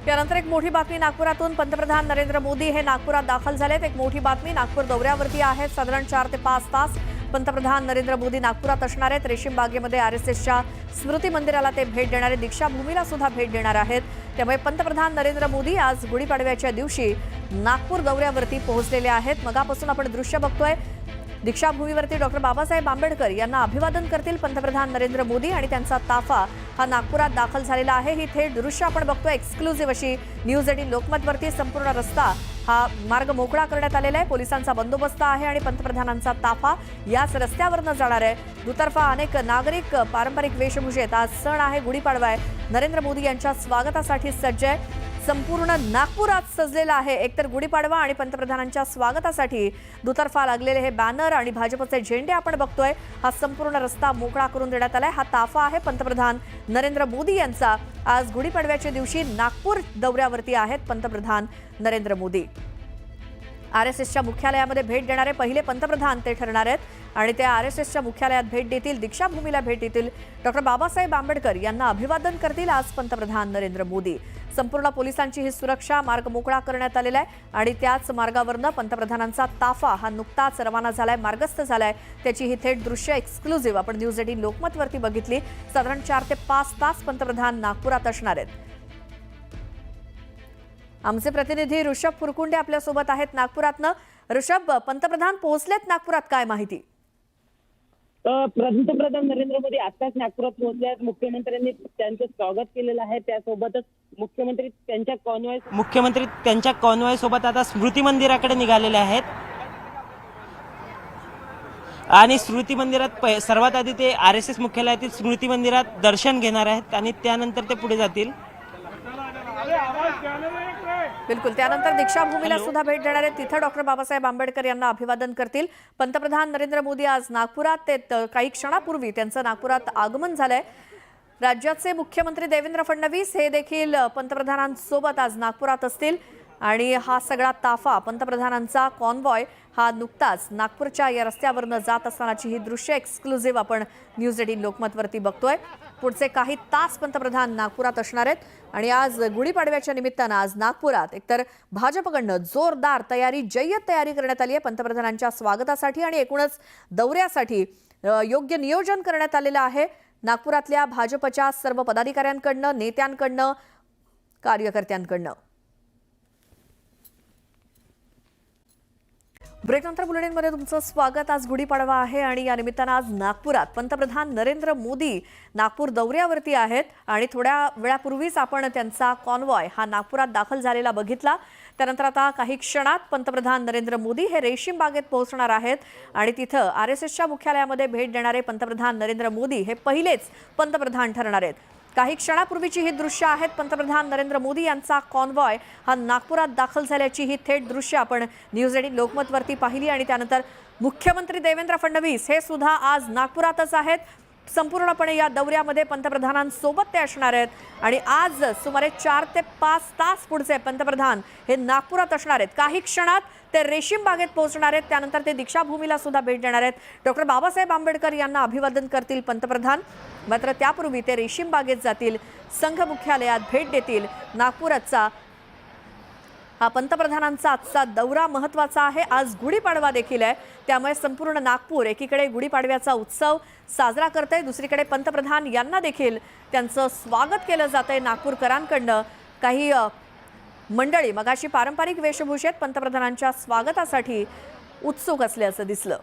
त्यानंतर एक मोठी बातमी नागपुरातून पंतप्रधान नरेंद्र मोदी हे नागपुरात दाखल झालेत। एक मोठी बातमी, नागपूर दौऱ्यावरती आहेत। साधारण 4 ते 5 तास पंतप्रधान नरेंद्र मोदी नागपुरात असणार आहेत। रेशीम बागेमध्ये आरएसएसच्या स्मृती मंदिराला ते भेट देणार आहेत। दीक्षाभूमीला सुद्धा भेट देणार आहेत। त्यामुळे पंतप्रधान नरेंद्र मोदी आज गुढीपाडव्याच्या दिवशी नागपूर दौऱ्यावरती पोहोचलेले आहेत। मगापासून आपण दृश्य बघतोय। दीक्षाभूमीवरती डॉक्टर बाबासाहेब आंबेडकर यांना अभिवादन करतील पंतप्रधान नरेंद्र मोदी आणि त्यांचा ताफा हा नागपुरात दाखल झालेला आहे। ही थेट दृश्य आपण बघतोय। एक्सक्लुझिव्ह अशी न्यूज 18 लोकमतवरती संपूर्ण रस्ता हा मार्ग मोकळा करण्यात आलेला आहे। पोलिसांचा बंदोबस्त आहे आणि पंतप्रधानांचा ताफा याच रस्त्यावरनं जाणार आहे। दुतर्फा अनेक नागरिक पारंपरिक वेशभूषेत आज सण आहे, गुढीपाडवा आहे, नरेंद्र मोदी यांच्या स्वागतासाठी सज्ज आहे। संपूर्ण नागपूर आज सजलेला आहे। एकतर गुढीपाडवा आणि पंतप्रधानांच्या स्वागतासाठी दुतर्फा लागलेले हे बॅनर आणि भाजपचे झेंडे आपण बघतोय। हा संपूर्ण रस्ता मोकळा करून देण्यात आलाय। हा ताफा आहे पंतप्रधान नरेंद्र मोदी यांचा। आज गुढीपाडव्याच्या दिवशी नागपूर दौऱ्यावरती आहेत पंतप्रधान नरेंद्र मोदी। आरएसएसच्या मुख्यालयामध्ये भेट देणारे पहिले पंतप्रधान ते ठरणार आहेत आणि ते आरएसएसच्या मुख्यालयात भेट देतील, दीक्षाभूमीला भेट देतील, डॉक्टर बाबासाहेब आंबेडकर यांना अभिवादन करतील आज पंतप्रधान नरेंद्र मोदी। संपूर्ण पोलिसांची ही सुरक्षा, मार्ग मोकळा करण्यात आलेला आहे आणि त्याच मार्गावरनं पंतप्रधानांचा ताफा हा नुकताच रवाना झालाय, मार्गस्थ झालाय। त्याची ही थेट दृश्य एक्सक्लुझिव्ह आपण न्यूज 18 लोकमतवरती बघितली। साधारण 4 ते 5 तास पंतप्रधान नागपुरात असणार आहेत। आमचे प्रतिनिधी ऋषभ फुरकुंडे आपल्या सोबत आहेत नागपुरातनं। ऋषभ, पंतप्रधान पोहोचलेत नागपुरात, काय माहिती? पंतप्रधान नरेंद्र मोदी आताच नागपुरात पोहोचले आहेत। मुख्यमंत्र्यांनी त्यांचं स्वागत केलेलं आहे। त्यासोबतच मुख्यमंत्री त्यांच्या कॉन्वॉय सोबत आता स्मृती मंदिराकडे निघालेले आहेत आणि स्मृती मंदिरात सर्वात आधी ते आरएसएस मुख्यालयातील स्मृती मंदिरात दर्शन घेणार आहेत आणि त्यानंतर ते पुढे जातील। बिलकुल, त्यानंतर दीक्षाभूमीला सुद्धा भेट देणार आहेत। तिथे डॉक्टर बाबासाहेब आंबेडकर यांना अभिवादन करतील पंतप्रधान नरेंद्र मोदी। आज नागपुरात ते काही क्षणापूर्वी त्यांचं नागपुरात आगमन झालंय। राज्याचे मुख्यमंत्री देवेंद्र फडणवीस हे देखील पंतप्रधानांसोबत आज नागपुरात असतील आणि हा सगळा ताफा पंतप्रधानांचा कॉन्वॉय हा नुकताच नागपूरच्या या रस्त्यावरनं जात असतानाची ही दृश्य एक्सक्लुझिव्ह आपण न्यूज 18 लोकमतवरती बघतोय। पुढचे काही तास पंतप्रधान नागपुरात असणार आहेत आणि आज गुढीपाडव्याच्या निमित्तानं आज नागपुरात एकतर भाजपकडनं जोरदार तयारी, जय्यत तयारी करण्यात आली आहे पंतप्रधानांच्या स्वागतासाठी आणि एकूणच दौऱ्यासाठी योग्य नियोजन करण्यात आलेलं आहे। नागपुरातल्या भाजपच्या सर्व पदाधिकाऱ्यांकडनं, नेत्यांकडनं, कार्यकर्त्यांकडनं। ब्रेकनंतर बुलेटिनमध्ये तुमचं स्वागत। आज गुढीपाडवा आहे आणि या निमित्तानं आज नागपुरात पंतप्रधान नरेंद्र मोदी नागपूर दौऱ्यावरती आहेत आणि थोड्या वेळापूर्वीच आपण त्यांचा कॉन्वॉय हा नागपुरात दाखल झालेला बघितला। त्यानंतर आता काही क्षणात पंतप्रधान नरेंद्र मोदी हे रेशीम बागेत पोहोचणार आहेत आणि तिथं आरएसएसच्या मुख्यालयामध्ये भेट देणारे पंतप्रधान नरेंद्र मोदी हे पहिलेच पंतप्रधान ठरणार आहेत। काही क्षणापूर्वीची ही दृश्य आहेत। पंतप्रधान नरेंद्र मोदी यांचा कॉन्वॉय हा नागपुरात दाखल झाल्याची ही थेट दृश्य आपण न्यूज 18 लोकमतवरती पाहिली आणि त्यानंतर मुख्यमंत्री देवेंद्र फडणवीस हे सुद्धा आज नागपुरातच आहेत। संपूर्णपणे या दौऱ्यामध्ये पंतप्रधानांसोबत ते असणार आहेत आणि आज सुमारे 4 ते 5 तास पुढचे पंतप्रधान हे नागपुरात असणार आहेत। काही क्षणात ते रेशीम बागेत पोहोचणार आहेत, त्यानंतर ते दीक्षाभूमीला सुद्धा भेट देणार आहेत। डॉक्टर बाबासाहेब आंबेडकर यांना अभिवादन करतील पंतप्रधान, मात्र त्यापूर्वी ते रेशीम बागेत जातील, संघ मुख्यालयात भेट देतील। नागपुराचा हा पंतप्रधानांचा आजचा दौरा महत्त्वाचा आहे। आज गुढीपाडवा देखील आहे, त्यामुळे संपूर्ण नागपूर एकीकडे गुढीपाडव्याचा उत्सव साजरा करतंय, दुसरीकडे पंतप्रधान यांना देखील त्यांचं स्वागत केलं जातंय नागपूरकरांकडनं। काही मंडळी मगाशी पारंपरिक वेशभूषेत पंतप्रधानांच्या स्वागतासाठी उत्सुक असल्याचं दिसलं।